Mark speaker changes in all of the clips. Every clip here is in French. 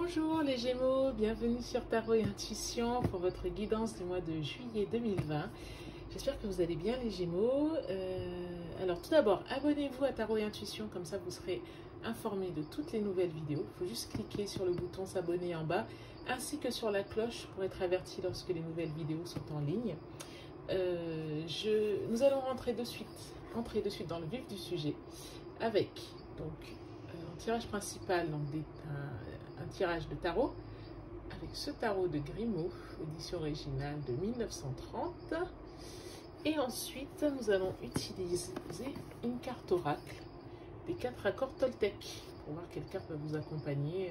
Speaker 1: Bonjour les Gémeaux, bienvenue sur Tarot et Intuition pour votre guidance du mois de juillet 2020. J'espère que vous allez bien les Gémeaux. Alors tout d'abord, abonnez-vous à Tarot et Intuition, comme ça vous serez informés de toutes les nouvelles vidéos. Il faut juste cliquer sur le bouton s'abonner en bas, ainsi que sur la cloche pour être averti lorsque les nouvelles vidéos sont en ligne. Nous allons rentrer de suite dans le vif du sujet avec un tirage principal, donc un tirage de tarot avec ce tarot de Grimaud, édition originale de 1930. Et ensuite, nous allons utiliser une carte oracle des 4 accords Toltec pour voir quelle carte va vous accompagner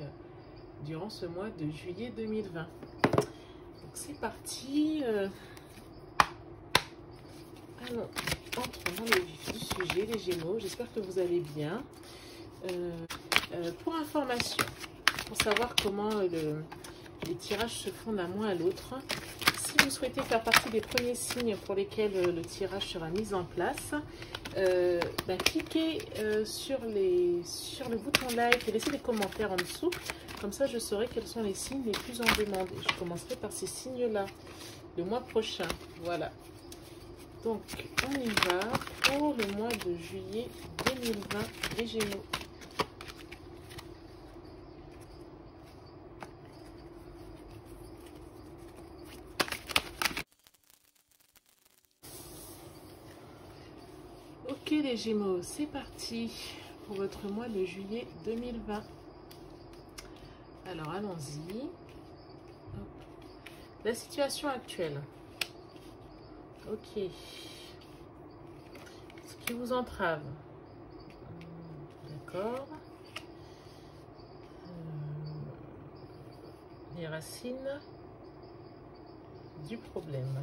Speaker 1: durant ce mois de juillet 2020. Donc c'est parti. Alors, entrons dans le vif du sujet, les Gémeaux. J'espère que vous allez bien. Pour information, pour savoir comment les tirages se font d'un mois à l'autre, si vous souhaitez faire partie des premiers signes pour lesquels le tirage sera mis en place, cliquez sur le bouton like et laissez des commentaires en dessous. Comme ça, je saurai quels sont les signes les plus en demande. Et je commencerai par ces signes-là le mois prochain. Voilà. Donc, on y va pour le mois de juillet 2020, les Gémeaux. Ok les Gémeaux, c'est parti pour votre mois de juillet 2020. Alors allons-y. La situation actuelle. Ok. Ce qui vous entrave. D'accord. Les racines du problème.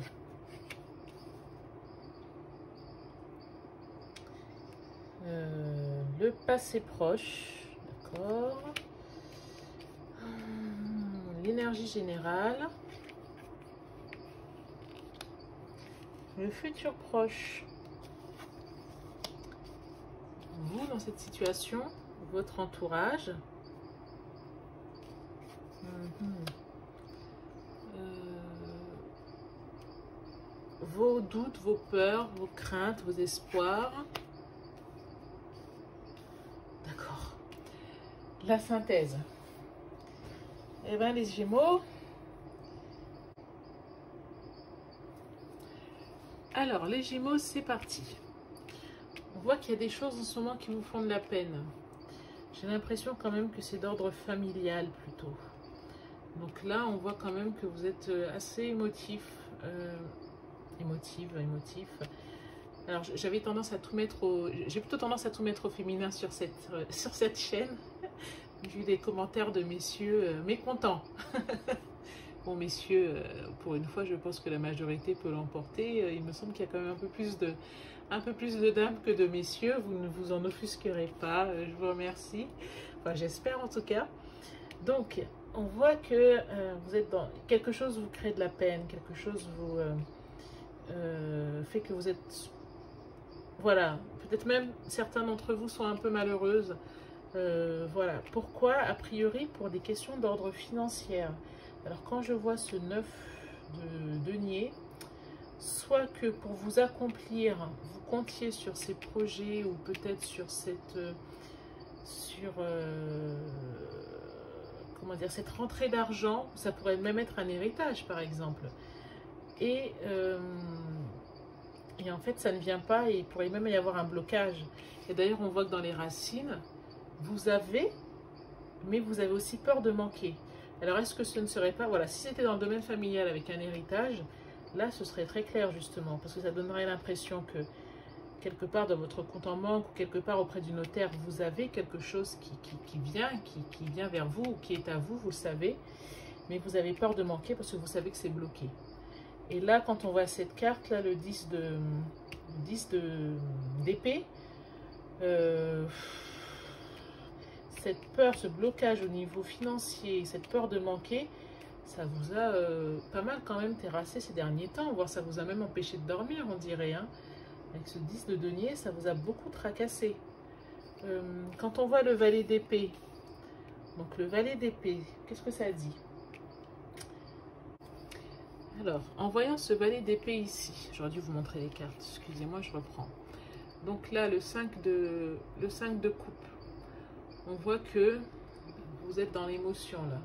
Speaker 1: Le passé proche, d'accord. L'énergie générale. Le futur proche. Vous, dans cette situation, votre entourage. Vos doutes, vos peurs, vos craintes, vos espoirs. D'accord. La synthèse. Eh bien, les Gémeaux. Alors, les Gémeaux, c'est parti. On voit qu'il y a des choses en ce moment qui vous font de la peine. J'ai l'impression quand même que c'est d'ordre familial plutôt. Donc là, on voit quand même que vous êtes assez émotif. Émotif. Alors, j'avais tendance à tout mettre j'ai plutôt tendance à tout mettre au féminin sur cette chaîne. J'ai eu des commentaires de messieurs mécontents. Bon, messieurs, pour une fois, je pense que la majorité peut l'emporter. Il me semble qu'il y a quand même un peu plus de dames que de messieurs. Vous ne vous en offusquerez pas. Je vous remercie. Enfin, j'espère en tout cas. Donc, on voit que vous êtes dans quelque chose vous crée de la peine, quelque chose vous fait que vous êtes, voilà, peut-être même certains d'entre vous sont un peu malheureuses. Voilà, pourquoi? A priori pour des questions d'ordre financier. Alors quand je vois ce 9 de denier, soit que pour vous accomplir, vous comptiez sur ces projets ou peut-être sur comment dire, cette rentrée d'argent, ça pourrait même être un héritage par exemple. Et en fait ça ne vient pas et il pourrait même y avoir un blocage. Et d'ailleurs on voit que dans les racines, vous avez, mais vous avez aussi peur de manquer. Alors, est-ce que ce ne serait pas... Voilà, si c'était dans le domaine familial avec un héritage, là, ce serait très clair, justement, parce que ça donnerait l'impression que, quelque part dans votre compte en banque, ou quelque part auprès du notaire, vous avez quelque chose qui vient vers vous, ou qui est à vous, vous le savez, mais vous avez peur de manquer parce que vous savez que c'est bloqué. Et là, quand on voit cette carte-là, le 10 d'épée, cette peur, ce blocage au niveau financier, cette peur de manquer, ça vous a pas mal quand même terrassé ces derniers temps, voire ça vous a même empêché de dormir, on dirait. Hein. Avec ce 10 de denier, ça vous a beaucoup tracassé. Quand on voit le valet d'épée, Donc le valet d'épée, qu'est-ce que ça dit? Alors, en voyant ce valet d'épée ici, j'aurais dû vous montrer les cartes, excusez-moi, je reprends. Donc là, le 5 de coupe, on voit que vous êtes dans l'émotion là.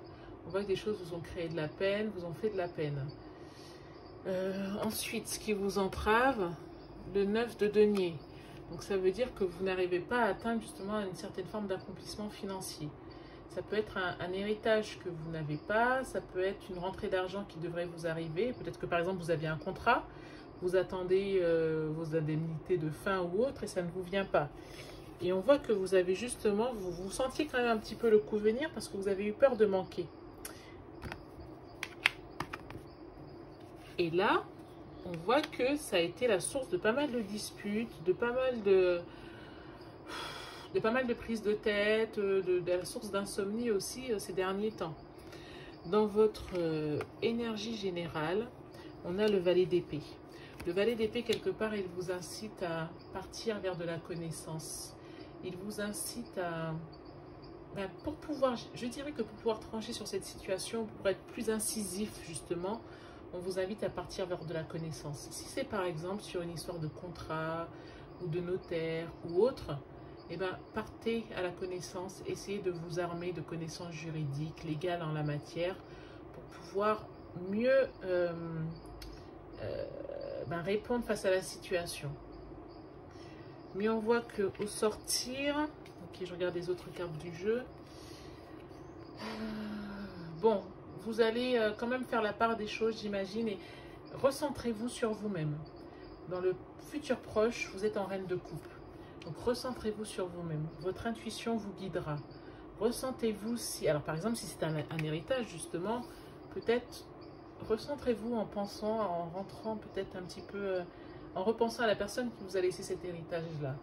Speaker 1: On voit que des choses vous ont créé de la peine, vous ont fait de la peine. Ensuite, ce qui vous entrave, le 9 de denier. Donc ça veut dire que vous n'arrivez pas à atteindre justement une certaine forme d'accomplissement financier. Ça peut être un héritage que vous n'avez pas, ça peut être une rentrée d'argent qui devrait vous arriver. Peut-être que par exemple vous aviez un contrat, vous attendez vos indemnités de fin ou autre et ça ne vous vient pas. Et on voit que vous avez justement, vous sentiez quand même un petit peu le coup venir parce que vous avez eu peur de manquer. Et là, on voit que ça a été la source de pas mal de disputes, de pas mal de prises de tête, de la source d'insomnie aussi ces derniers temps. Dans votre énergie générale, on a le valet d'épée. Le valet d'épée, quelque part, il vous incite à partir vers de la connaissance. Il vous incite à... pour pouvoir, je dirais que pour pouvoir trancher sur cette situation, pour être plus incisif justement, on vous invite à partir vers de la connaissance. Si c'est par exemple sur une histoire de contrat ou de notaire ou autre, eh bien, partez à la connaissance, essayez de vous armer de connaissances juridiques, légales en la matière, pour pouvoir mieux répondre face à la situation. Mais on voit qu'au sortir, ok, je regarde les autres cartes du jeu, bon, vous allez quand même faire la part des choses, j'imagine, et recentrez-vous sur vous-même. Dans le futur proche, vous êtes en reine de coupe. Donc, recentrez-vous sur vous-même. Votre intuition vous guidera. Ressentez-vous si... Alors, par exemple, si c'est un héritage, justement, peut-être recentrez-vous en pensant, en rentrant peut-être un petit peu... en repensant à la personne qui vous a laissé cet héritage-là.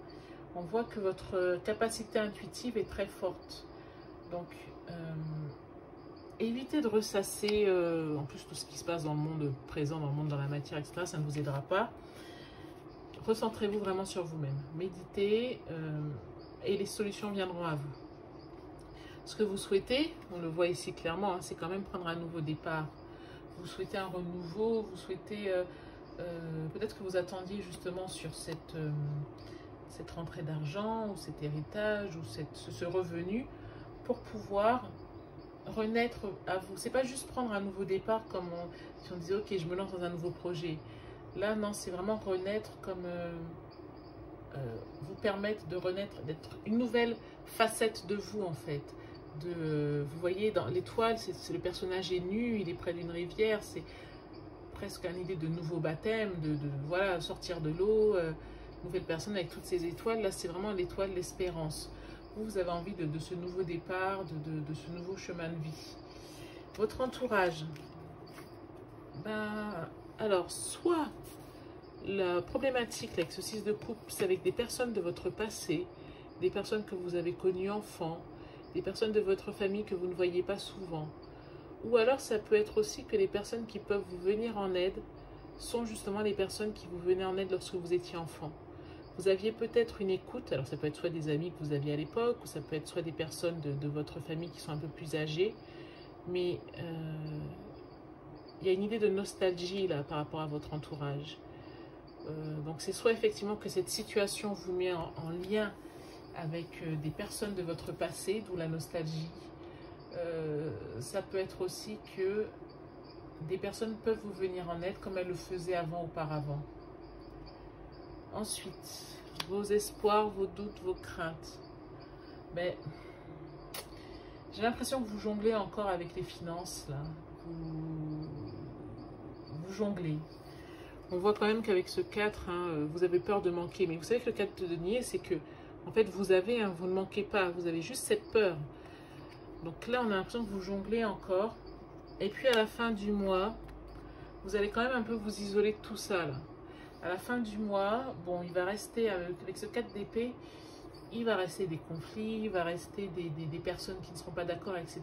Speaker 1: On voit que votre capacité intuitive est très forte. Donc, évitez de ressasser, en plus, tout ce qui se passe dans le monde présent, dans le monde, dans la matière, etc. Ça ne vous aidera pas. Recentrez-vous vraiment sur vous-même. Méditez et les solutions viendront à vous. Ce que vous souhaitez, on le voit ici clairement, hein, c'est quand même prendre un nouveau départ. Vous souhaitez un renouveau, vous souhaitez... peut-être que vous attendiez justement sur cette rentrée d'argent ou cet héritage ou ce revenu pour pouvoir renaître à vous. C'est pas juste prendre un nouveau départ comme si on disait ok, je me lance dans un nouveau projet. Là non, c'est vraiment renaître comme vous permettre de renaître, d'être une nouvelle facette de vous en fait. Vous voyez dans l'étoile, c'est le personnage est nu, il est près d'une rivière, c'est presque une idée de nouveau baptême, voilà, sortir de l'eau, nouvelle personne avec toutes ces étoiles. Là, c'est vraiment l'étoile de l'espérance. Vous avez envie de ce nouveau départ, de ce nouveau chemin de vie. Votre entourage. Alors, soit la problématique avec ce 6 de coupe, c'est avec des personnes de votre passé, des personnes que vous avez connues enfant, des personnes de votre famille que vous ne voyez pas souvent. Ou alors, ça peut être aussi que les personnes qui peuvent vous venir en aide sont justement les personnes qui vous venaient en aide lorsque vous étiez enfant. Vous aviez peut-être une écoute, alors ça peut être soit des amis que vous aviez à l'époque, ou ça peut être soit des personnes de votre famille qui sont un peu plus âgées, mais il y a une idée de nostalgie là par rapport à votre entourage. Donc c'est soit effectivement que cette situation vous met en lien avec des personnes de votre passé, d'où la nostalgie. Ça peut être aussi que des personnes peuvent vous venir en aide comme elles le faisaient auparavant. Ensuite, vos espoirs, vos doutes, vos craintes. Mais j'ai l'impression que vous jonglez encore avec les finances, là. Vous jonglez. On voit quand même qu'avec ce 4, hein, vous avez peur de manquer. Mais vous savez que le 4 de denier, c'est que, en fait, vous ne manquez pas. Vous avez juste cette peur. Donc là, on a l'impression que vous jonglez encore. Et puis, à la fin du mois, vous allez quand même un peu vous isoler de tout ça, là. À la fin du mois, bon, il va rester, avec ce 4 d'épée, il va rester des conflits, il va rester des personnes qui ne seront pas d'accord, etc.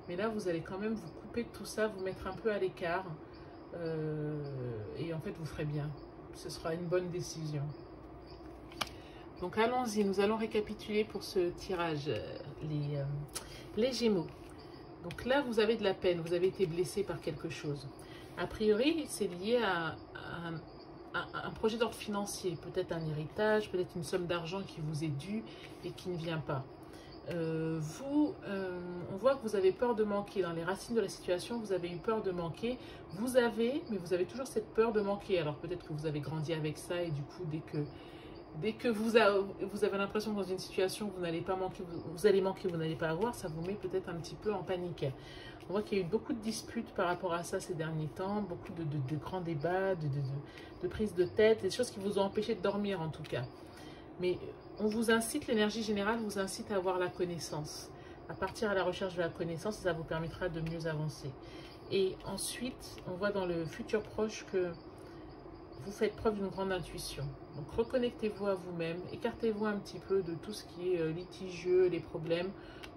Speaker 1: Mais là, vous allez quand même vous couper de tout ça, vous mettre un peu à l'écart. Et en fait, vous ferez bien. Ce sera une bonne décision. Donc, allons-y. Nous allons récapituler pour ce tirage Les Gémeaux. Donc là, vous avez de la peine, vous avez été blessé par quelque chose. A priori, c'est lié à un projet d'ordre financier, peut-être un héritage, peut-être une somme d'argent qui vous est due et qui ne vient pas. On voit que vous avez peur de manquer. Dans les racines de la situation, vous avez eu peur de manquer. Mais vous avez toujours cette peur de manquer. Alors peut-être que vous avez grandi avec ça et du coup, dès que vous avez l'impression que dans une situation, vous n'allez pas manquer, vous allez manquer, vous n'allez pas avoir, ça vous met peut-être un petit peu en panique. On voit qu'il y a eu beaucoup de disputes par rapport à ça ces derniers temps, beaucoup de grands débats, de prises de tête, des choses qui vous ont empêché de dormir en tout cas. Mais on vous incite, l'énergie générale vous incite à avoir la connaissance, à partir à la recherche de la connaissance, et ça vous permettra de mieux avancer. Et ensuite, on voit dans le futur proche que vous faites preuve d'une grande intuition. Donc reconnectez-vous à vous-même, écartez-vous un petit peu de tout ce qui est litigieux, les problèmes.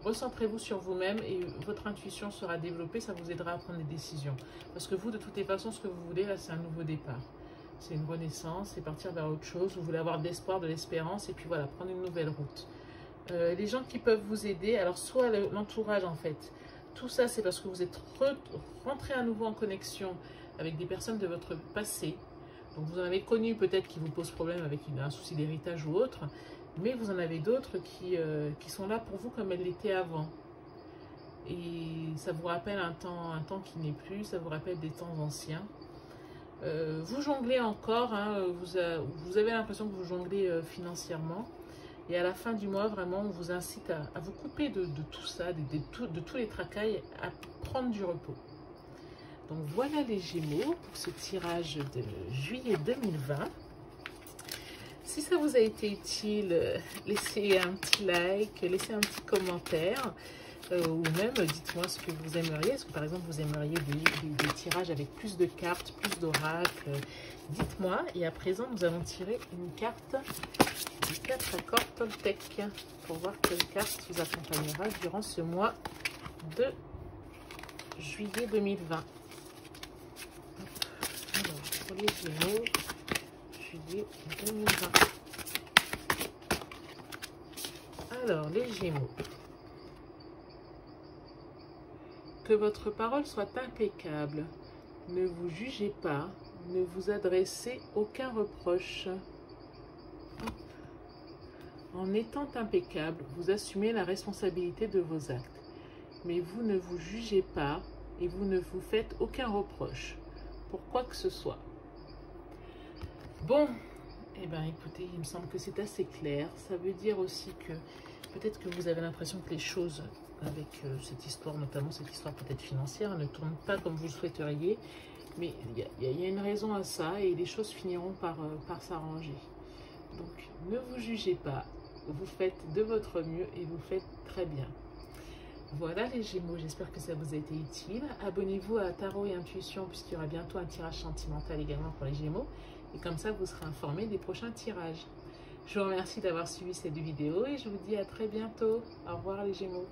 Speaker 1: Recentrez-vous sur vous-même et votre intuition sera développée, ça vous aidera à prendre des décisions. Parce que vous, de toutes les façons, ce que vous voulez, là, c'est un nouveau départ. C'est une renaissance, c'est partir vers autre chose. Vous voulez avoir de l'espoir, de l'espérance et puis voilà, prendre une nouvelle route. Les gens qui peuvent vous aider, alors soit l'entourage en fait, tout ça c'est parce que vous êtes rentré à nouveau en connexion avec des personnes de votre passé. Donc vous en avez connu peut-être qui vous posent problème avec un souci d'héritage ou autre, mais vous en avez d'autres qui sont là pour vous comme elles l'étaient avant. Et ça vous rappelle un temps qui n'est plus, ça vous rappelle des temps anciens. Vous jonglez encore, hein, vous avez l'impression que vous jonglez financièrement. Et à la fin du mois, vraiment, on vous incite à vous couper de tout ça, de tous les tracailles, à prendre du repos. Donc voilà les Gémeaux pour ce tirage de juillet 2020. Si ça vous a été utile, laissez un petit like, laissez un petit commentaire. Ou même dites-moi ce que vous aimeriez. Est-ce que par exemple vous aimeriez des tirages avec plus de cartes, plus d'oracles? Dites-moi. Et à présent nous allons tirer une carte des 4 accords Toltec pour voir quelle carte vous accompagnera durant ce mois de juillet 2020. Alors pour les Gémeaux, juillet 2020. Alors les Gémeaux. Que votre parole soit impeccable. Ne vous jugez pas, ne vous adressez aucun reproche. En étant impeccable, vous assumez la responsabilité de vos actes. Mais vous ne vous jugez pas et vous ne vous faites aucun reproche, pour quoi que ce soit. Bon, eh bien écoutez, il me semble que c'est assez clair. Ça veut dire aussi que peut-être que vous avez l'impression que les choses avec cette histoire, notamment cette histoire peut-être financière, ne tourne pas comme vous le souhaiteriez, mais il y a une raison à ça et les choses finiront par s'arranger. Donc ne vous jugez pas, vous faites de votre mieux et vous faites très bien. Voilà les Gémeaux, j'espère que ça vous a été utile. Abonnez-vous à Tarot et Intuition puisqu'il y aura bientôt un tirage sentimental également pour les Gémeaux et comme ça vous serez informés des prochains tirages. Je vous remercie d'avoir suivi cette vidéo et je vous dis à très bientôt. Au revoir les Gémeaux.